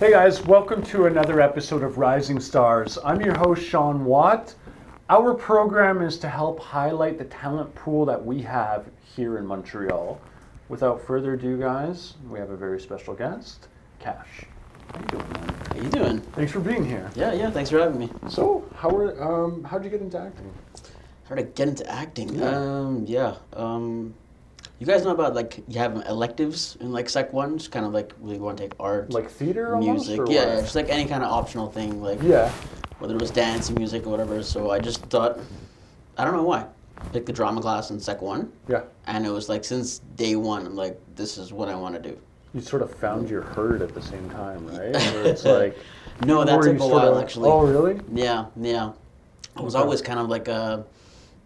Hey guys, welcome to another episode of Rising Stars. I'm your host, Sean Watt. Our program is to help highlight the talent pool that we have here in Montreal. Without further ado, guys, we have a very special guest, Kash. How you doing, man? How you doing? Thanks for being here. Yeah, thanks for having me. So, how'd you get into acting? How did I get into acting? Yeah. You guys know about, like, you have electives in, like, Sec 1? Just kind of, like, really want to take art, Like theater music. almost, or Yeah, what? just, like, any kind of optional thing, like, Yeah. whether it was dance, music, or whatever. So I just thought, I don't know why. Picked the drama class in Sec 1. Yeah. And it was, like, since day one, I'm like, this is what I want to do. You sort of found your herd at the same time, right? Where it's like... No, that or took you a sort while, of- actually. Oh, really? Yeah. I was always kind of like a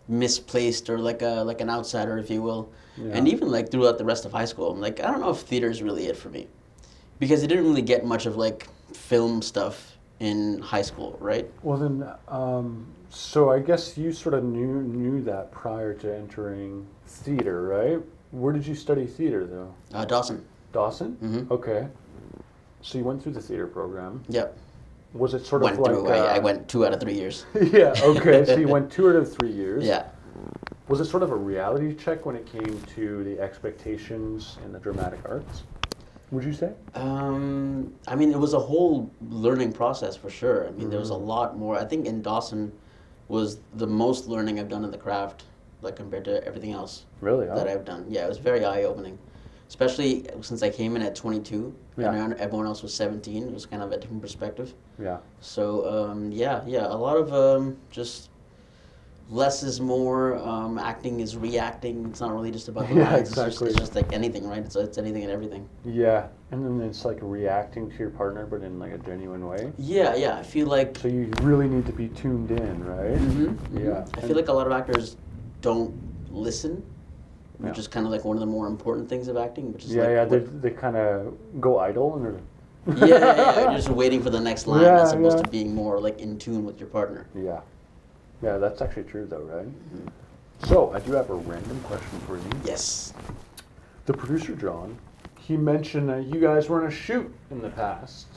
misplaced or like an outsider, if you will. Yeah. And even like throughout the rest of high school, I'm like, I don't know if theater is really it for me, because I didn't really get much of like film stuff in high school, right? Well then, so I guess you sort of knew that prior to entering theater, right? Where did you study theater though? Dawson. Dawson? Mm-hmm. Okay. So you went through the theater program. Yep. Was it sort Went of like... through. I went 2 out of 3 years. Yeah, okay. So you went 2 out of 3 years. Yeah. Was it sort of a reality check when it came to the expectations in the dramatic arts? Would you say? I mean, it was a whole learning process for sure. I mean, there was a lot more. I think in Dawson was the most learning I've done in the craft, like compared to everything else Really? that I've done. Yeah, it was very eye-opening, especially since I came in at 22 Yeah. and everyone else was 17. It was kind of a different perspective. Yeah. So yeah, a lot of just less is more. Acting is reacting. It's not really just about the Yeah, lines. exactly. It's just like anything, right? It's anything and everything. Yeah. And then it's like reacting to your partner, but in like a genuine way. Yeah. I feel like. So you really need to be tuned in, right? Mm-hmm. Yeah. I feel like a lot of actors don't listen, which Yeah. is kind of like one of the more important things of acting. Which is Yeah, like they kind of go idle and they're... yeah. You're just waiting for the next line as opposed Yeah. to being more like in tune with your partner. Yeah. Yeah, that's actually true though, right? So, I do have a random question for you. Yes. The producer, John, he mentioned that you guys were in a shoot in the past.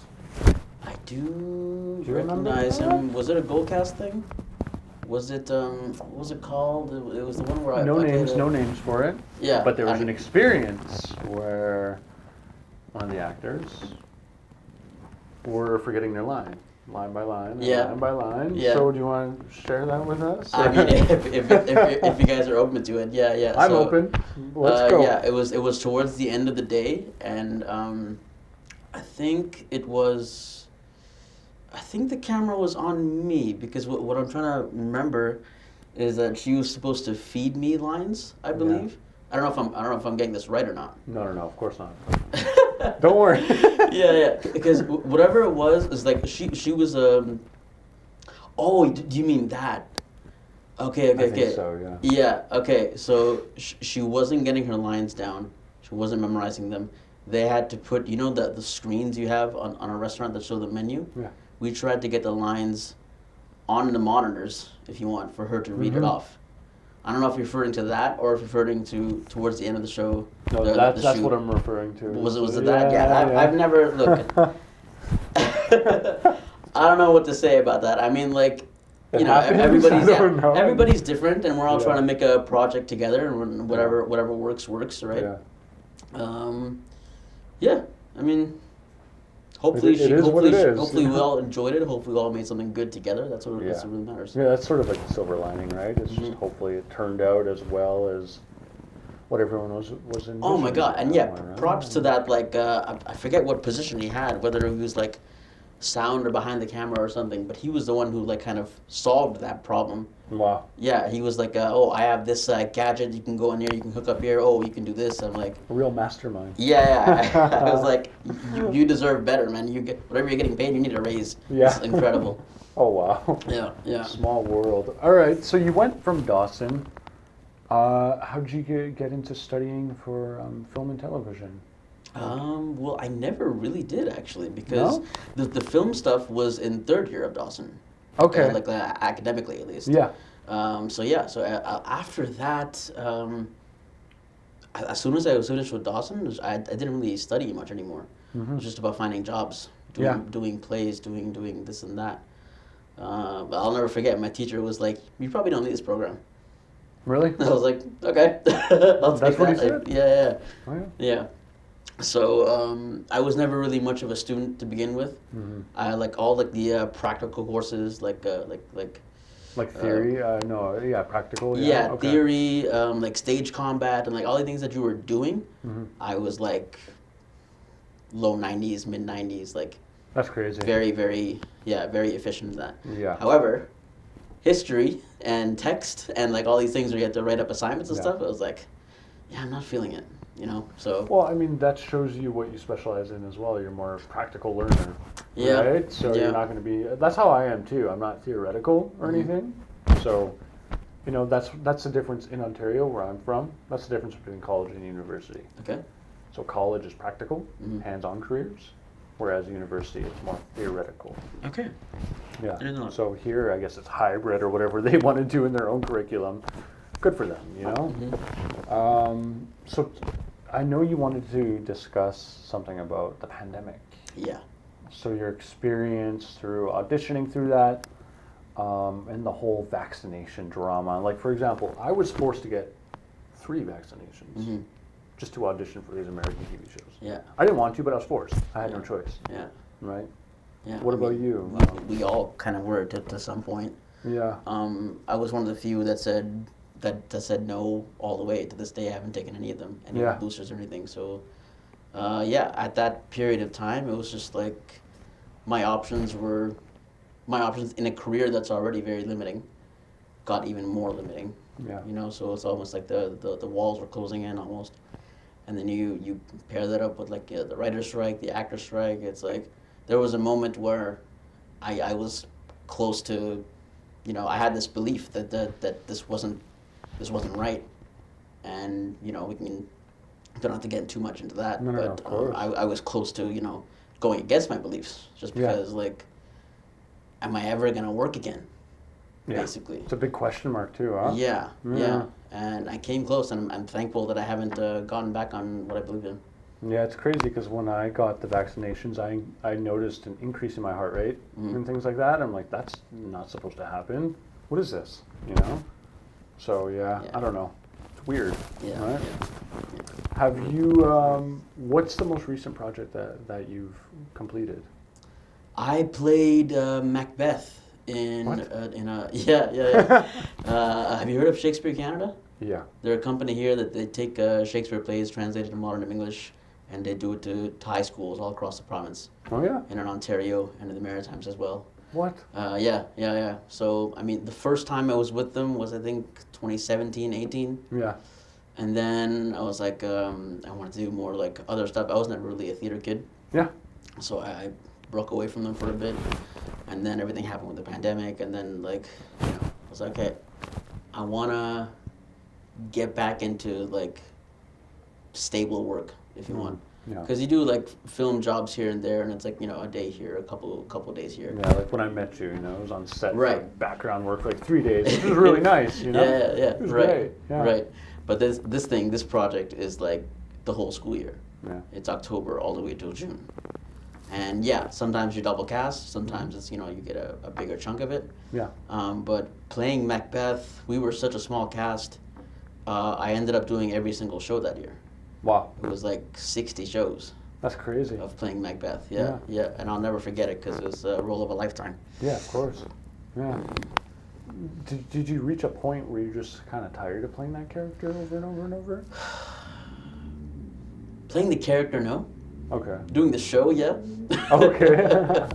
I do you remember recognize that? him. Was it a Goldcast thing? Was it what was it called? It was the one where No I played names, no names for it. Yeah. But there was an experience where one of the actors were forgetting their line by line, and Yeah. line by line. Yeah. So do you want to share that with us? I mean, if you guys are open to it, yeah. I'm So, open. Let's go. Yeah, it was towards the end of the day, and I think the camera was on me, because what I'm trying to remember is that she was supposed to feed me lines, I believe. I don't know if I'm getting this right or not. No, of course not. Don't worry. Yeah, because whatever it was is like she was oh, do you mean that? Okay. I think so, yeah. Yeah, okay. So she wasn't getting her lines down. She wasn't memorizing them. They had to put, you know, the screens you have on a restaurant that show the menu? Yeah. We tried to get the lines on the monitors, if you want, for her to read it off. I don't know if you're referring to that or if you're referring to towards the end of the show. No, that's shoot. what I'm referring to. Was it that? Yeah, I've never, look. I don't know what to say about that. I mean, like, It happens? I don't know. everybody's different, and we're all Yeah. trying to make a project together, and whatever works, right? Yeah. Yeah. I mean, hopefully It is what it is. hopefully we all enjoyed it. Hopefully we all made something good together. That's what Yeah. really matters. Yeah, that's sort of like the silver lining, right? It's just hopefully it turned out as well as what everyone was envisioning. Oh my God! And yeah, right? props to that. Like, I forget what position he had, whether he was like sound or behind the camera or something. But he was the one who like kind of solved that problem. Wow. Yeah, he was like, oh, I have this gadget. You can go in here. You can hook up here. Oh, you can do this. I'm like, A real mastermind. yeah. I was like, you deserve better, man. You get whatever you're getting paid. You need a raise. Yeah. It's incredible. Oh, wow. Yeah. Small world. All right, so you went from Dawson. How did you get into studying for film and television? Well, I never really did actually, because the film stuff was in third year of Dawson. Okay. Academically at least. Yeah. So after that, as soon as I was finished with Dawson, I didn't really study much anymore. It was just about finding jobs. doing plays, doing this and that. But I'll never forget, my teacher was like, "You probably don't need this program." Really? I was like, "Okay, I'll take That's what he that." said? Yeah. Oh, yeah. Yeah. So I was never really much of a student to begin with. Mm-hmm. I like all like the practical courses, like Theory? Practical. yeah, Okay. theory, like stage combat, and like all the things that you were doing. Mm-hmm. I was like low 90s, mid 90s, like That's crazy. very very efficient in that. Yeah. However, history and text and like all these things where you have to write up assignments and Yeah. stuff, I was like, yeah, I'm not feeling it, you know. So Well, I mean, that shows you what you specialize in as well. You're more a practical learner. yeah, Right? So yeah. you're not going to be. That's how I am too. I'm not theoretical or Mhm. anything. So, that's the difference in Ontario, where I'm from. That's the difference between college and university. Okay. So college is practical, Mhm. hands-on careers, whereas university is more theoretical. Okay. Yeah. I didn't know that. So here, I guess it's hybrid or whatever they want to do in their own curriculum. Good for them, So I know you wanted to discuss something about the pandemic. Yeah. So your experience through auditioning through that, and the whole vaccination drama. Like, for example, I was forced to get 3 vaccinations hmm just to audition for these American TV shows. Yeah. I didn't want to, but I was forced. I had no Yeah. choice, Yeah. right? Yeah. What I about mean, you? We all kind of were to some point. Yeah. I was one of the few that said no all the way. To this day, I haven't taken any of them, any Yeah. boosters or anything. So, at that period of time, it was just like my options in a career that's already very limiting got even more limiting. Yeah. You know, so it's almost like the walls were closing in almost. And then you pair that up with like the writer's strike, the actor's strike. It's like there was a moment where I was close to, I had this belief that this wasn't right, and we don't have to get too much into that. No, but of course. I was close to going against my beliefs just Yeah. because like, am I ever gonna work again? Yeah. Basically. It's a big question mark too, huh? Yeah, Yeah. yeah, and I came close, and I'm thankful that I haven't gotten back on what I believe in. Yeah, it's crazy because when I got the vaccinations, I noticed an increase in my heart rate and things like that. I'm like, that's not supposed to happen. What is this? So yeah, Yeah. I don't know. It's weird. Yeah, Right? yeah. Have you? What's the most recent project that you've completed? I played Macbeth in What? in a yeah. Have you heard of Shakespeare Canada? Yeah. They're a company here that they take Shakespeare plays translated to modern English, and they do it to high schools all across the province, Oh yeah. and in Ontario and in the Maritimes as well. What? Yeah. So I mean, the first time I was with them was I think 2017, 18. Yeah. And then I was like, I wanted to do more like other stuff. I was never really a theater kid, Yeah. so I broke away from them for a bit. And then everything happened with the pandemic, and then like, I was like, okay, I wanna get back into like stable work, if you want, Yeah. because you do like film jobs here and there, and it's like a day here, a couple days here. Yeah, like when I met you, it was on set for Right. background work for like 3 days, which was really nice, Yeah, It was right, great. Yeah. right. But this project is like the whole school year. Yeah. It's October all the way till June. And yeah, sometimes you double cast, sometimes it's, you get a bigger chunk of it. Yeah. But playing Macbeth, we were such a small cast, I ended up doing every single show that year. Wow. It was like 60 shows That's crazy. of playing Macbeth, yeah. And I'll never forget it because it was a role of a lifetime. Yeah, of course. Yeah. Did you reach a point where you're just kind of tired of playing that character over and over and over? Playing the character, no. Okay. Doing the show, yeah. Okay.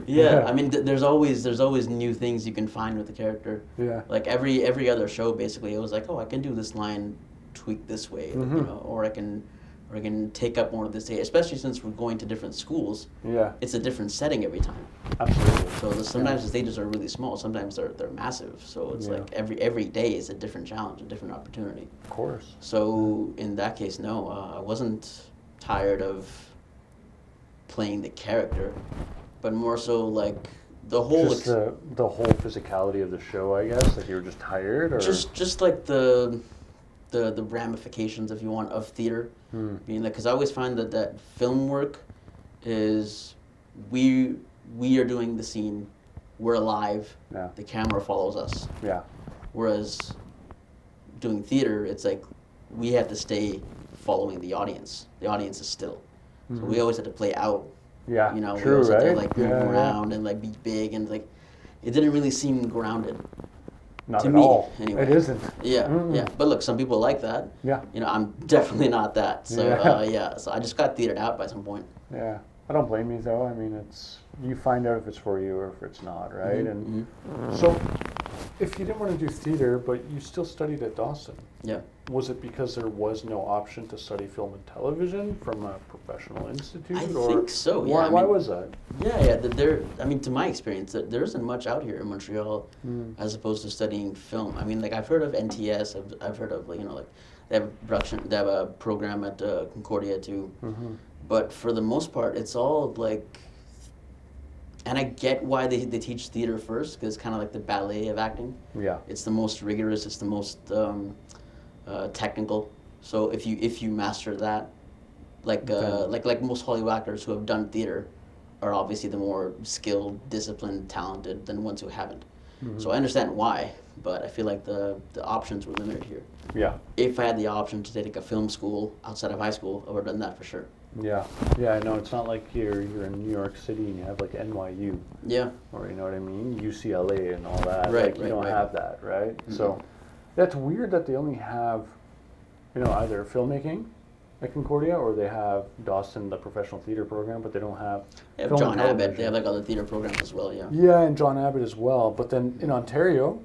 Yeah, I mean, there's always new things you can find with the character. Yeah. Like every other show, basically, it was like, oh, I can do this line tweaked this way, or I can take up more of this day. Especially since we're going to different schools, Yeah. it's a different setting every time. Absolutely. So sometimes the stages are really small, sometimes they're massive. So it's Yeah. like every day is a different challenge, a different opportunity. Of course. So in that case, no, I wasn't tired of playing the character, but more so like the whole Just the whole physicality of the show, I guess. Like you were just tired, or just like the ramifications, if you want, of theater. Being like, because I always find that film work is we are doing the scene, we're alive, Yeah. the camera follows us. Yeah. Whereas doing theater, it's like we have to stay following the audience. The audience is still. So we always had to play out. Yeah. You know, we True, always had right? to like move around and like be big and like it didn't really seem grounded. Not to at me, all. anyway. It isn't. Yeah, yeah. But look, some people like that. Yeah. You know, I'm definitely not that. So Yeah. so I just got theatered out by some point. Yeah. I don't blame you though. I mean, it's you find out if it's for you or if it's not, right? And so, if you didn't want to do theater, but you still studied at Dawson, Yeah. was it because there was no option to study film and television from a professional institute? I or think so, yeah. Why was that? Yeah. There. I mean, to my experience, there isn't much out here in Montreal as opposed to studying film. I mean, like I've heard of NTS. I've heard of like they have they have a program at Concordia too. But for the most part, it's all like, and I get why they teach theater first, because it's kind of like the ballet of acting. Yeah. It's the most rigorous. It's the most technical. So if you master that, like most Hollywood actors who have done theater, are obviously the more skilled, disciplined, talented than ones who haven't. So I understand why, but I feel like the options were limited here. Yeah. If I had the option to take a film school outside of high school, I would have done that for sure. Yeah. Yeah. I know it's not like you're in New York City and you have like NYU. Yeah. Or you know what I mean, UCLA and all that. Right, Like you right, don't right. have that, right? So that's weird that they only have, either filmmaking at Concordia or they have Dawson, the professional theater program, but they don't have They have film John and Abbott. television. They have like other theater programs as well. Yeah. Yeah, and John Abbott as well. But then in Ontario,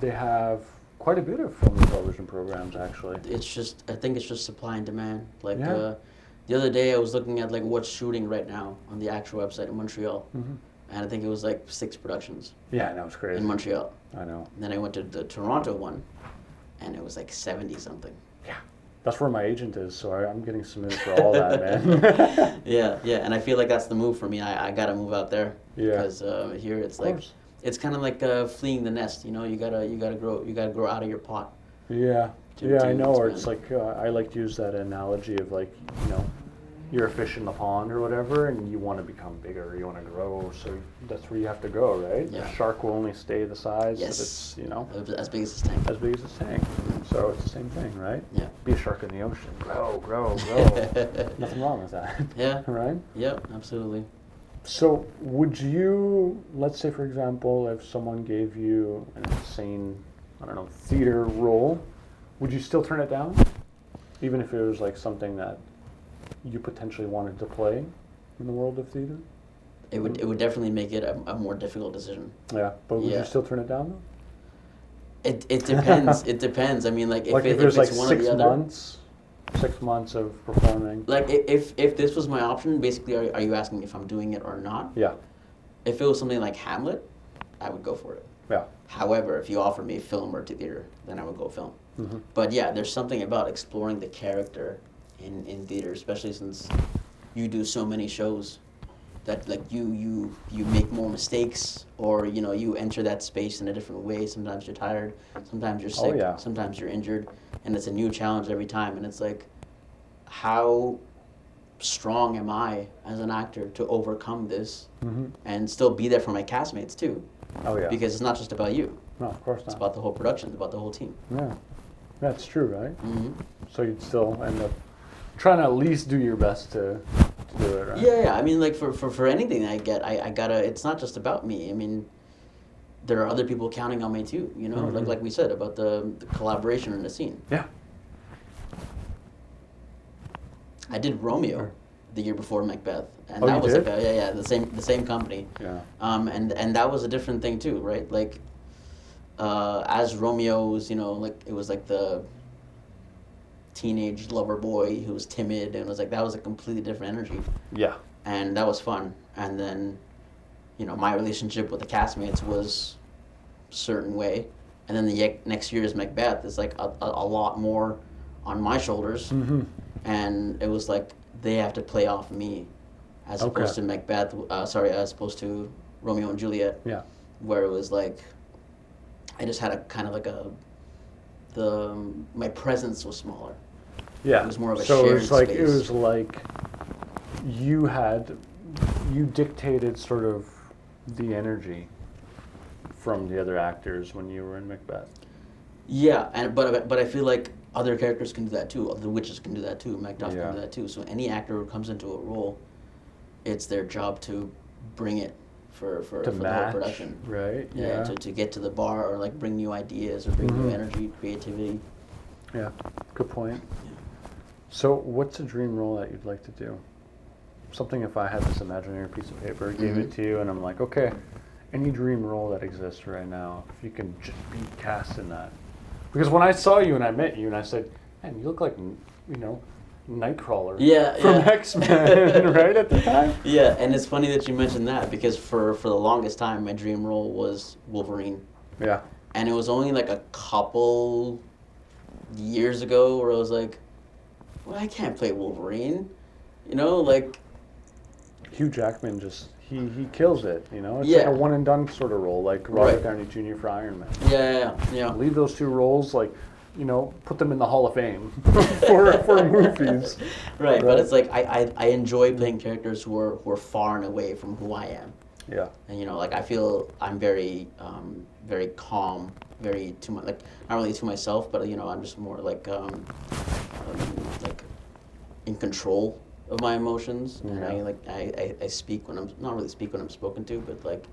they have quite a bit of film and television programs actually. I think it's just supply and demand. Like Yeah. the other day, I was looking at like what's shooting right now on the actual website in Montreal, and I think it was like 6 productions Yeah, I know, it's crazy. in Montreal. I know. And then I went to the Toronto one, and it was like 70 something. Yeah. That's where my agent is, so I'm getting submitted for all that, man. Yeah, and I feel like that's the move for me. I gotta move out there Yeah. because here it's Of like course. it's kind of like fleeing the nest. You know, you gotta grow out of your pot. Yeah, to I know. Or it's expand. like I like to use that analogy of like you're a fish in the pond or whatever, and you want to become bigger, you want to grow, so that's where you have to go, right? Yeah. A shark will only stay the size that Yes. it's As big as this tank. as big as its tank. So it's the same thing, right? Yeah. Be a shark in the ocean, grow. Nothing wrong with that, Yeah. right? Yep. Absolutely. So would you, let's say for example, if someone gave you an insane, theater role, would you still turn it down? Even if it was like something that you potentially wanted to play in the world of theater? It would definitely make it a more difficult decision. Yeah, but would Yeah. you still turn it down though? It depends. It depends. I mean, like Like if if there's it's like one or 6 the other. months, 6 months of performing. Like if this was my option, basically, are you asking if I'm doing it or not? Yeah, If it was something like Hamlet, I would go for it. yeah, However, if you offered me film or theater, then I would go film. But yeah, there's something about exploring the character in theater, especially since you do so many shows that like you make more mistakes, or you enter that space in a different way. Sometimes you're tired, sometimes you're sick, yeah. sometimes you're injured, and it's a new challenge every time. And it's like, how strong am I as an actor to overcome this and still be there for my castmates too? Oh yeah. Because it's not just about you. No, of course It's not. about the whole production. It's about the whole team. Yeah, that's true, right? Mm-hmm. So you'd still end up trying to at least do your best to do it, right? Yeah. I mean, like for anything I get, I gotta. It's not just about me. I mean, there are other people counting on me too. Like we said about the collaboration in the scene. Yeah. I did Romeo the year before Macbeth, and Oh, that you was did? like the same company. Yeah. And that was a different thing too, right? Like, as Romeo's, like it was like the teenage lover boy who was timid, and it was like that was a completely different energy, Yeah. and that was fun. And then, my relationship with the castmates was a certain way, and then the next year's Macbeth is like a lot more on my shoulders, and it was like they have to play off me, as Okay. opposed to Macbeth. As opposed to Romeo and Juliet, Yeah. where it was like I just had a kind of like my presence was smaller. Yeah. It was more of a so it shared was like space. it was like you had you dictated sort of the energy from the other actors when you were in Macbeth. Yeah, but I feel like other characters can do that too. Other witches can do that too. Macduff can do that too. So any actor who comes into a role, it's their job to bring it for the whole production. Right. Yeah. To get to the bar or like bring new ideas or bring new energy, creativity. Yeah. Good point. Yeah. So, what's a dream role that you'd like to do? Something if I had this imaginary piece of paper, gave it to you, and I'm like, okay, any dream role that exists right now, if you can just be cast in that. Because when I saw you and I met you and I said, man, you look like, Nightcrawler from X-Men, right at the time? Yeah, and it's funny that you mentioned that because for the longest time, my dream role was Wolverine. Yeah. And it was only like a couple years ago where I was like, well, I can't play Wolverine. Like... Hugh Jackman just, he kills it, It's like a one and done sort of role, like Robert Downey Jr. for Iron Man. Yeah. Leave those two roles, like, put them in the Hall of Fame for movies. Right, but it's like, I enjoy playing characters who are far and away from who I am. Yeah. And, like, I feel I'm very, very calm, very not really to myself, but, I'm just more like in control of my emotions, and I speak when I'm not really speak when I'm spoken to, but like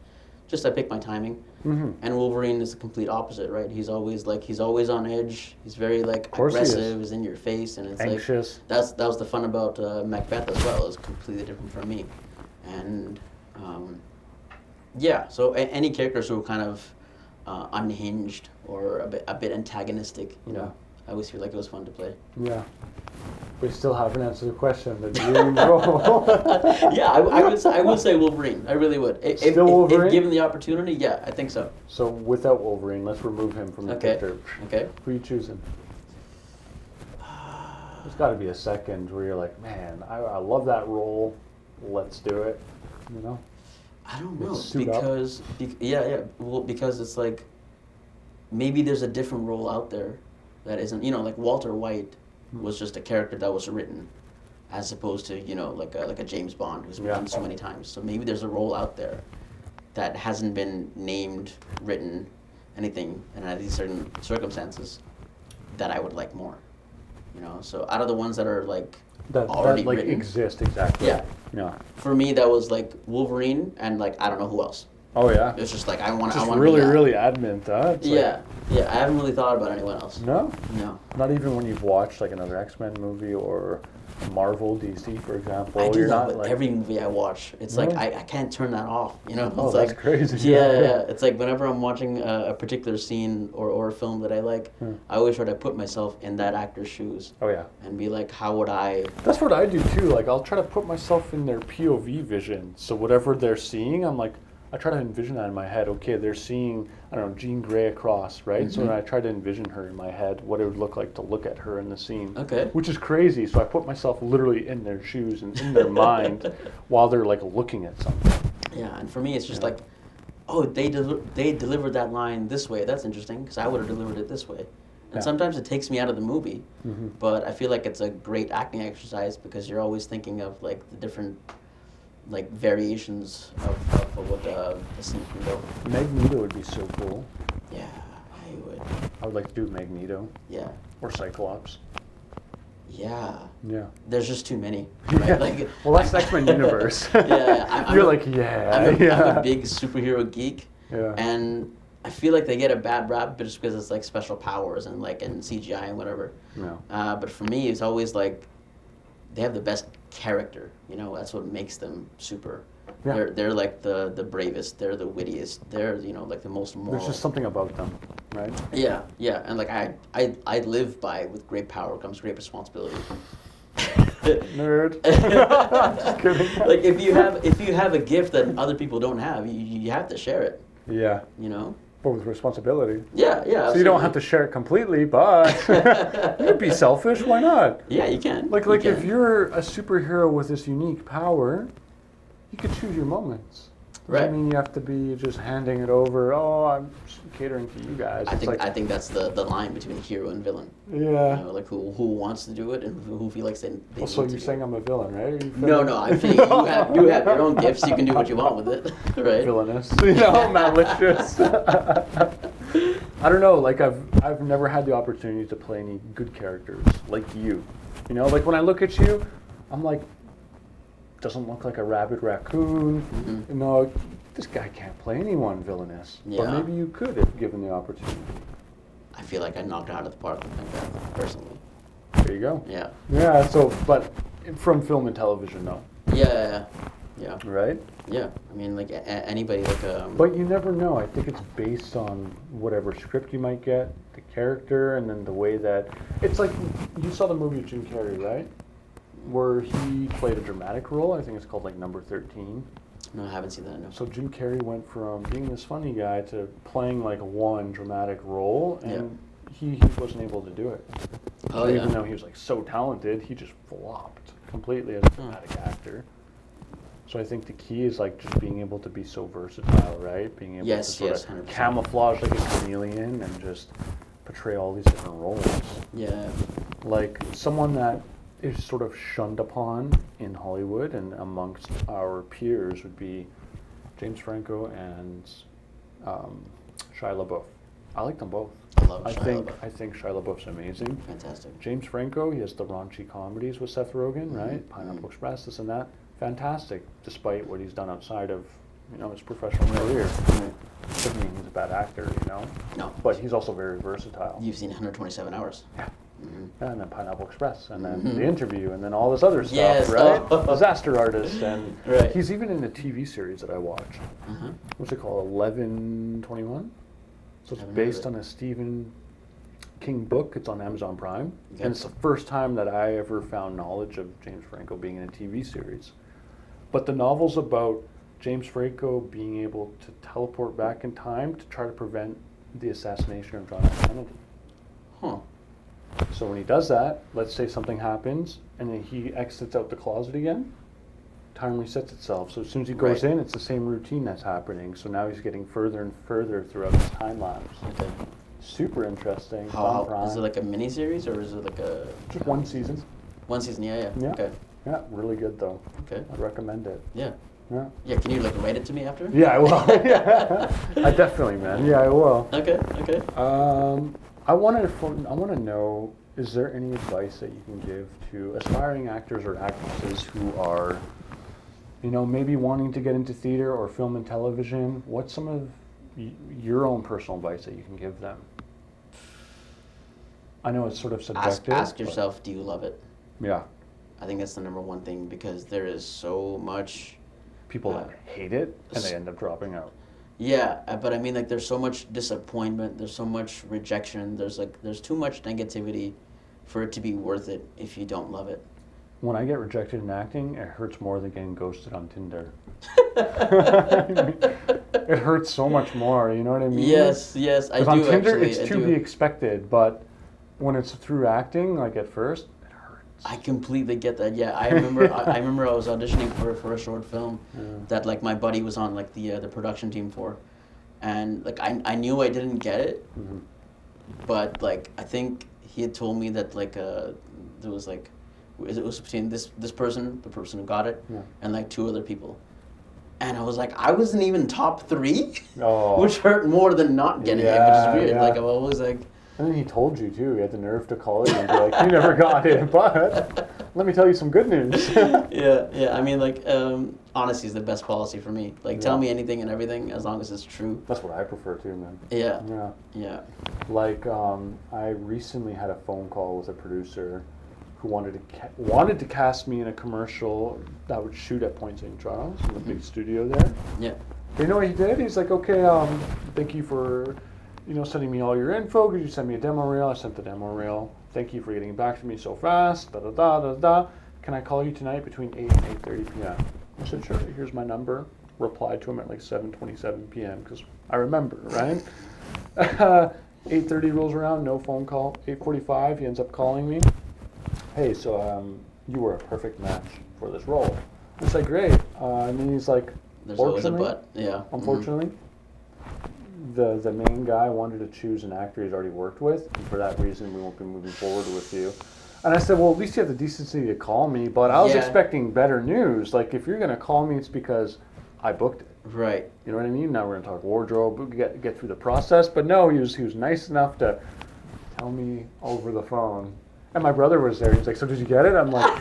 just I pick my timing. And Wolverine is the complete opposite, right? He's always on edge. He's very like aggressive. He's in your face, and it's anxious. Like that was the fun about Macbeth as well. It's completely different from me, and so any characters who are kind of unhinged or a bit antagonistic, I always feel like it was fun to play. Yeah. We still haven't answered the question. The dream role. Yeah, I would say Wolverine. I really would. Wolverine? If given the opportunity, yeah, I think so. So without Wolverine, let's remove him from the picture. Okay. Who are you choosing? There's got to be a second where you're like, man, I love that role. Let's do it. I don't know because it's like maybe there's a different role out there that isn't, like Walter White was just a character that was written as opposed to, like a James Bond who's been done so many times. So maybe there's a role out there that hasn't been named, written, anything, and under these certain circumstances that I would like more. So out of the ones that are like already that written, exist exactly. Yeah. For me, that was like Wolverine and like I don't know who else. Oh yeah. It's just like I want to really adamant, huh? Yeah. I haven't really thought about anyone else. No. Not even when you've watched like another X-Men movie or Marvel, DC, for example. I do that with every movie I watch. It's like I can't turn that off. Oh, that's crazy. Yeah. It's like whenever I'm watching a particular scene or a film that I like, I always try to put myself in that actor's shoes. Oh yeah. And be like, how would I? That's what I do too. Like I'll try to put myself in their POV vision. So whatever they're seeing, I'm like, I try to envision that in my head. Okay, they're seeing, I don't know, Jean Grey across, right? So then I try to envision her in my head, what it would look like to look at her in the scene. Okay. Which is crazy. So I put myself literally in their shoes and in their mind while they're like looking at something. Yeah, and for me, it's just like, oh, they delivered that line this way. That's interesting because I would have delivered it this way. And sometimes it takes me out of the movie, but I feel like it's a great acting exercise because you're always thinking of like the different like variations of what the scene can go. Magneto would be so cool. Yeah, I would. I would like to do Magneto. Yeah. Or Cyclops. Yeah. Yeah. There's just too many. Right? Yeah. Like, well, that's X-Men universe. You're like, I'm a big superhero geek. Yeah. And I feel like they get a bad rap just because it's like special powers and CGI and whatever. No. But for me, it's always like they have the best character. That's what makes them super. Yeah. They're like the bravest. They're the wittiest. They're like the most moral. There's just something about them, right? Yeah, and like I live by with great power comes great responsibility. Nerd. Just kidding. Like if you have a gift that other people don't have, you have to share it. Yeah. But with responsibility. Yeah. So you don't have to share it completely, but you could be selfish. Why not? Yeah, you can. Like if you're a superhero with this unique power, you could choose your moments. Right. I mean, you have to be just handing it over. Oh, I'm catering to you guys. I think that's the line between hero and villain. Yeah. You know, like who wants to do it and who feels like they So need you're to saying I'm a villain, right? No, I'm saying you have your own gifts. You can do what you want with it, right? Villainous, malicious. I don't know. Like I've never had the opportunity to play any good characters like you. You know, like when I look at you, I'm like, doesn't look like a rabid raccoon. Mm-hmm. You know, this guy can't play anyone villainous. Yeah. But maybe you could if given the opportunity. I feel like I knocked it out of the park with Macbeth, personally. There you go. Yeah. Yeah. So, but from film and television, no. Yeah. Right. Yeah. I mean, like anybody like. But you never know. I think it's based on whatever script you might get, the character, and then the way that it's like. You saw the movie Jim Carrey, right? Where he played a dramatic role. I think it's called like Number 13. No, I haven't seen that. No. So Jim Carrey went from being this funny guy to playing like one dramatic role, and he wasn't able to do it. Oh, Even though he was like so talented, he just flopped completely as a dramatic actor. So I think the key is like just being able to be so versatile, right? Being able to sort of 100%. camouflage like a chameleon and just portray all these different roles. Yeah. Like someone that is sort of shunned upon in Hollywood and amongst our peers would be James Franco and Shia LaBeouf. I like them both. I love Shia LaBeouf. I think Shia LaBeouf's amazing. Fantastic. James Franco, he has the raunchy comedies with Seth Rogen, right? Pineapple Express, this and that. Fantastic, despite what he's done outside of, his professional career. Right. Doesn't mean he's a bad actor, No. But he's also very versatile. You've seen 127 Hours. Yeah. Mm-hmm. Yeah, and then Pineapple Express, and then The Interview, and then all this other stuff, Yes. right? Oh. Disaster Artist, and Right. he's even in a TV series that I watch. What's it called? 1121? So it's Haven't heard based of on a Stephen King book. It's on Amazon Prime, Okay. and it's the first time that I ever found knowledge of James Franco being in a TV series. But the novel's about James Franco being able to teleport back in time to try to prevent the assassination of John F. Kennedy. Huh. So when he does that, let's say something happens, and then he exits out the closet again, time resets itself. So as soon as he goes in, it's the same routine that's happening. So now he's getting further and further throughout his time lapse. Okay. Super interesting. How Prime. is it like a mini series or is it like a Just one season. one season? Yeah. Yeah. Okay. Yeah, really good though. Okay. I'd recommend it. Yeah. Yeah. Yeah. Can you like write it to me after? Yeah, I will. Yeah. I definitely, man. Yeah, I will. Okay. Okay. I want to know, is there any advice that you can give to aspiring actors or actresses who are, maybe wanting to get into theater or film and television? What's some of your own personal advice that you can give them? I know it's sort of subjective. Ask yourself, do you love it? Yeah. I think that's the number one thing because there is so much. People that hate it and they end up dropping out. Yeah, but I mean, like, there's so much disappointment. There's so much rejection. There's too much negativity for it to be worth it if you don't love it. When I get rejected in acting, it hurts more than getting ghosted on Tinder. It hurts so much more, you know what I mean? Yes, I do. On Tinder, actually, it's to be expected, but when it's through acting, like at first, it hurts. I completely get that. Yeah, I remember. I remember I was auditioning for a short film that like my buddy was on like the production team for, and like I knew I didn't get it, but like I think he had told me that like there was like it was between this person, the person who got it, and like two other people. And I was like, I wasn't even top 3, which hurt more than not getting it, which is weird. Yeah. Like I'm always like. And then he told you too. He had the nerve to call you and be like, "You never got it, but let me tell you some good news." Yeah. I mean, like, honesty is the best policy for me. Like, tell me anything and everything as long as it's true. That's what I prefer too, man. Yeah. Like, I recently had a phone call with a producer who wanted to cast me in a commercial that would shoot at Point St. Charles, in the big studio there. Yeah. But you know what he did? He's like, "Okay, thank you for, sending me all your info. Could you send me a demo reel?" I sent the demo reel. "Thank you for getting back to me so fast. Da da da da da. Can I call you tonight between 8 and 8:30 p.m.?" I said, "Sure. Here's my number." Replied to him at like 7:27 p.m. because I remember, right? 8:30 rolls around, no phone call. 8:45, he ends up calling me. "Hey, so you were a perfect match for this role." It's like, "Great." And then he's like, There's always a Fortunately, but. Yeah. Unfortunately, the main guy wanted to choose an actor he's already worked with, and for that reason, we won't be moving forward with you. And I said, well, at least you have the decency to call me, but I was Yeah. expecting better news. Like, if you're going to call me, it's because I booked it. Right. You know what I mean? Now we're going to talk wardrobe, get through the process. But no, he was nice enough to tell me over the phone. And my brother was there. He's like, so did you get it? I'm like,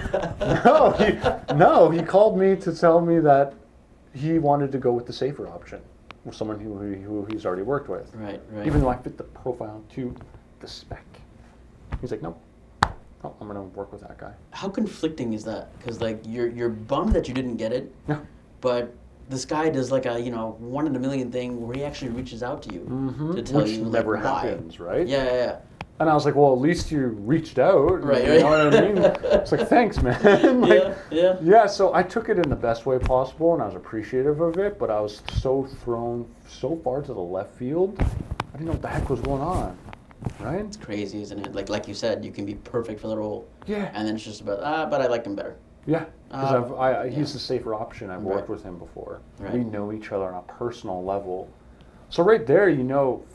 no, he called me to tell me that he wanted to go with the safer option, with someone who he's already worked with. Right. Even though I fit the profile to the spec. He's like, no, I'm going to work with that guy. How conflicting is that? Because like you're bummed that you didn't get it, Yeah. but this guy does like a 1 in a million thing where he actually reaches out to you to tell Which you never like, why. happens, right? Yeah. And I was like, well, at least you reached out. Right, You know what I mean? It's like, thanks, man. Like, Yeah. So I took it in the best way possible, and I was appreciative of it, but I was so thrown so far to the left field, I didn't know what the heck was going on, right? It's crazy, isn't it? Like you said, you can be perfect for the role. Yeah. And then it's just about, but I like him better. Yeah, because he's yeah. the safer option. I've worked Right. with him before. Right. We know each other on a personal level. So right there,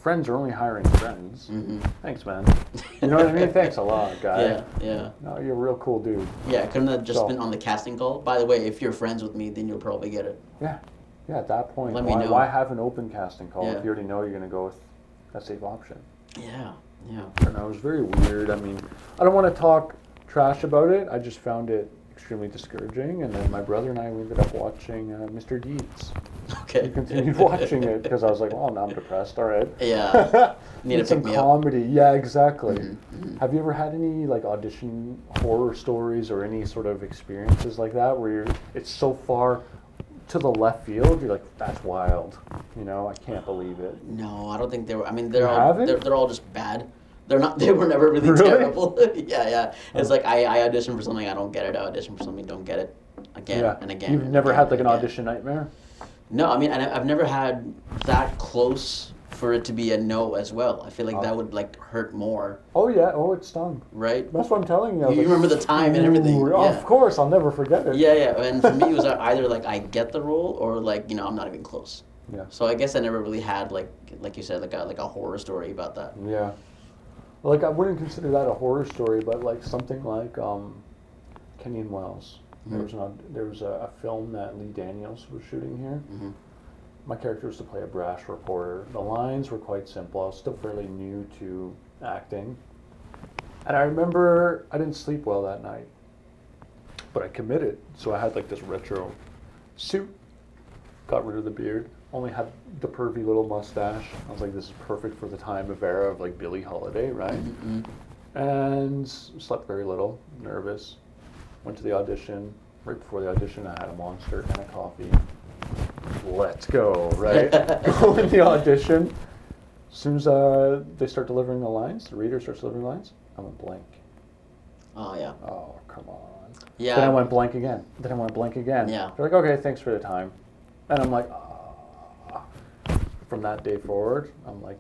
friends are only hiring friends. Mm-hmm. Thanks, man. You know what I mean? Thanks a lot, guy. Yeah. No, you're a real cool dude. Yeah, couldn't have just So- been on the casting call? By the way, if you're friends with me, then you'll probably get it. Yeah, at that point, Let me know. why have an open casting call Yeah. if you already know you're going to go with that safe option? Yeah. And it was very weird. I mean, I don't want to talk trash about it. I just found it extremely discouraging. And then my brother and I, we ended up watching Mr. Deeds. Okay. We continued watching it because I was like, well, now I'm depressed. All right. Yeah. Need to some pick me up. comedy. Yeah, exactly. Mm-hmm. Have you ever had any like audition horror stories or any sort of experiences like that where it's so far to the left field, you're like, that's wild. I can't believe it. No, I don't think they were. I mean, You haven't? they're all just bad. They're not. They were never really, Really? terrible. Yeah. It's like I audition for something, I don't get it. I audition for something, don't get it. Again and again. You've and never again had like and an again. audition nightmare? No, I mean, and I've never had that close for it to be a no as well. I feel like that would like hurt more, Oh yeah. Oh, it stung. right? That's what I'm telling you. I was You like, remember the time and everything, "Ooh, yeah. Of course, I'll never forget it. Yeah. And for me, it was either like I get the role or like I'm not even close. Yeah. So I guess I never really had like you said like a horror story about that. Yeah. Like I wouldn't consider that a horror story, but like something like Kenny and Wells. There was a film that Lee Daniels was shooting here. Mm-hmm. My character was to play a brash reporter. The lines were quite simple. I was still fairly new to acting. And I remember I didn't sleep well that night. But I committed. So I had like this retro suit. Got rid of the beard. Only had the pervy little mustache. I was like, this is perfect for the time of era of like Billie Holiday, right? Mm-hmm. And slept very little. Nervous. Went to the audition. Right before the audition, I had a Monster and a coffee. Let's go, right? Go in the audition. As soon as they start delivering the lines, the reader starts delivering the lines, I went blank. Oh yeah. Oh, come on. Yeah. Then I went blank again. Then I went blank again. Yeah. They're like, okay, thanks for the time. And I'm like, From that day forward, I'm like,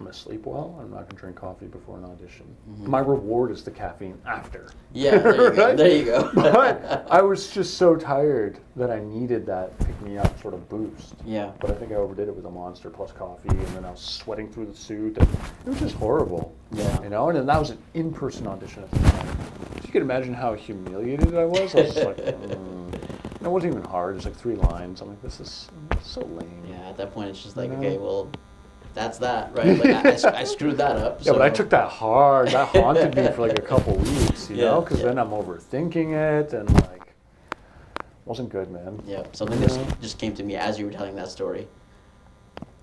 I'm gonna sleep well. I'm not gonna drink coffee before an audition. Mm-hmm. My reward is the caffeine after. Yeah, there you go. Right? There you go. But I was just so tired that I needed that pick me up sort of boost. Yeah. But I think I overdid it with a Monster plus coffee, and then I was sweating through the suit, and it was just horrible. Yeah. And then that was an in-person audition at the time. So you can imagine how humiliated I was. I was just like, It wasn't even hard. It was like 3 lines. I'm like, this is so lame. Yeah, at that point it's just like, You know? okay, well, that's that, right? Like I screwed that up. Yeah, so. but I took that hard. That haunted me for like a couple weeks, you Yeah, know? Because yeah. then I'm overthinking it, and like, wasn't good, man. Yeah, something that just came to me as you were telling that story.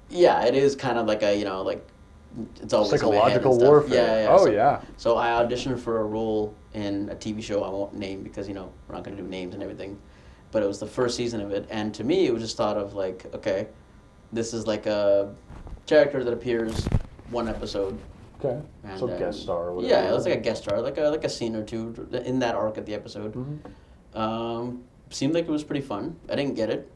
Yeah, it is kind of like a, like, it's always Psychological in my head and stuff. warfare. Yeah. Oh, so, yeah. So I auditioned for a role in a TV show I won't name because, we're not going to do names and everything. But it was the first season of it. And to me, it was just thought of like, okay, this is like a character that appears one episode. Okay. And, So guest star or whatever. Yeah, it was like a guest star, like a scene or two in that arc of the episode. Mm-hmm. Seemed like it was pretty fun. I didn't get it.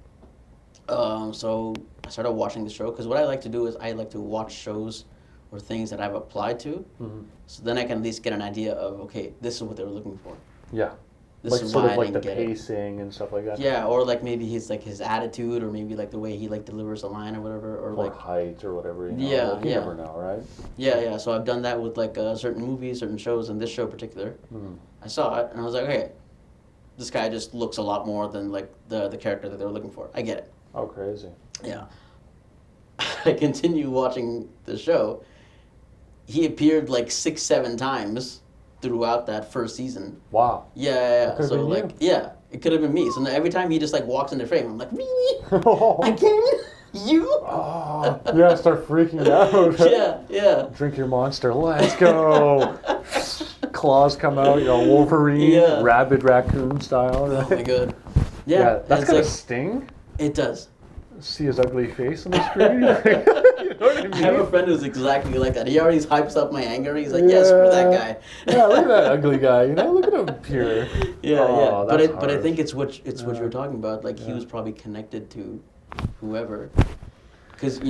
So I started watching the show because what I like to do is I like to watch shows or things that I've applied to. Mm-hmm. So then I can at least get an idea of, okay, this is what they were looking for. Yeah. this like is sort why of I like the didn't get it. pacing and stuff like that. Yeah, or like maybe his like his attitude, or maybe like the way he like delivers a line or whatever, or Or like height or whatever. You know? Yeah, like, you yeah. never know, right? yeah. So I've done that with like certain movies, certain shows, and this show in particular. Mm. I saw it and I was like, okay, this guy just looks a lot more than like the character that they were looking for. I get it. Oh, crazy. Yeah. I continue watching the show. He appeared like 6-7 times throughout that first season. Wow. Yeah. could've So been like, yeah, it could have been me. So now every time he just like walks in the frame, I'm like, really? Oh, Again? You? yeah, I start freaking out. Yeah. Drink your monster. Let's go. Claws come out, Wolverine, Yeah. rabid raccoon style. Right? Oh my god. Yeah, that's it's gonna like, sting. it does. See his ugly face on the screen. You know what I mean? I have a friend who's exactly like that. He already hypes up my anger. He's like, yeah, screw that guy. Yeah, look at that ugly guy. Look at him here. Yeah. Oh, But that's I harsh. think it's what you were talking about. Like he Yeah. was probably connected to whoever, because it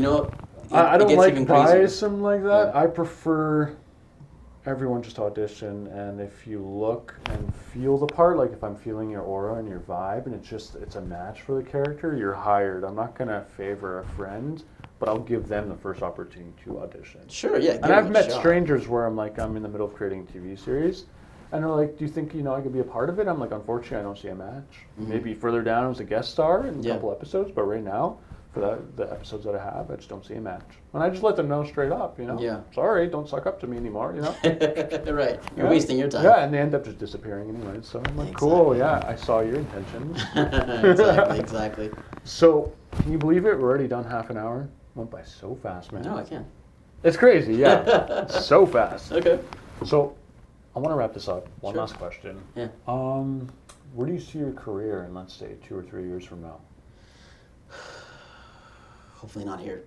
I don't gets like even crazier. biasing like that. Yeah. I prefer everyone just audition, and if you look and feel the part, like if I'm feeling your aura and your vibe, and it's a match for the character, you're hired. I'm not gonna favor a friend, but I'll give them the first opportunity to audition. Sure, yeah. And I've met strangers where I'm in the middle of creating a TV series, and they're like, "Do you think I could be a part of it?" I'm like, "Unfortunately, I don't see a match. Mhm. Maybe further down as a guest star in a Yeah. couple episodes, but right now, for the episodes that I have, I just don't see a match." And I just let them know straight up, Yeah. Sorry, don't suck up to me anymore, Right. You're Yeah. wasting your time. Yeah, and they end up just disappearing anyway. So I'm like, cool, yeah, I saw your intentions. Exactly. So, can you believe it? We're already done half an hour. Went by so fast, man. No, I can't. It's crazy, yeah. It's so fast. Okay. So, I want to wrap this up. One Sure. last question. Yeah. Where do you see your career in, let's say, 2 or 3 years from now? Hopefully not here.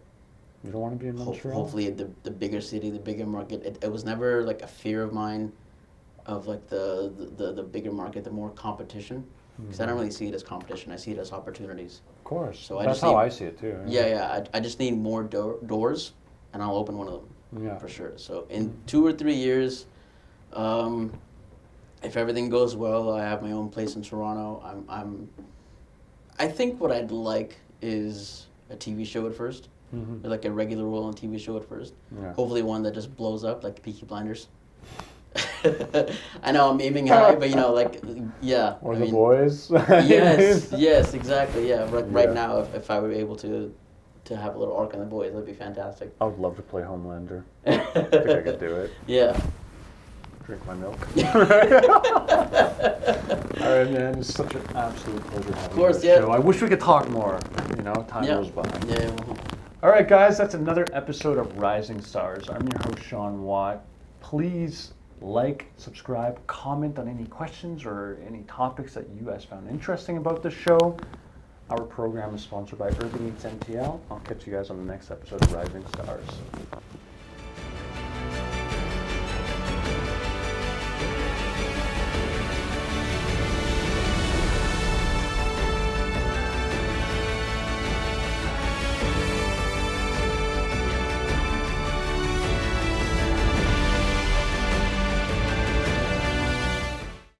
You don't want to be in Montreal? Hopefully the bigger city, the bigger market. It was never like a fear of mine, of like the bigger market, the more competition. Because I don't really see it as competition. I see it as opportunities. Of course. So I That's just how need- I see it too. Yeah. I just need more doors, and I'll open one of them. Yeah. For sure. So in 2 or 3 years, if everything goes well, I have my own place in Toronto. I think what I'd like is a TV show at first, Mhm. or like a regular role on a TV show at first. Yeah. Hopefully one that just blows up, like Peaky Blinders. I know I'm aiming high, but yeah. Or I the mean, boys. Yes, exactly. Yeah, right Yeah. now, if I were able to have a little arc on the boys, that'd be fantastic. I would love to play Homelander. I think I could do it. Yeah. Drink my milk. All right, man. It's such an absolute pleasure having you on the yeah. show. I wish we could talk more. Time Yeah. goes by. Yeah. All right, guys. That's another episode of Rising Stars. I'm your host, Sean Watt. Please like, subscribe, comment on any questions or any topics that you guys found interesting about the show. Our program is sponsored by Urban Eats NTL. I'll catch you guys on the next episode of Rising Stars.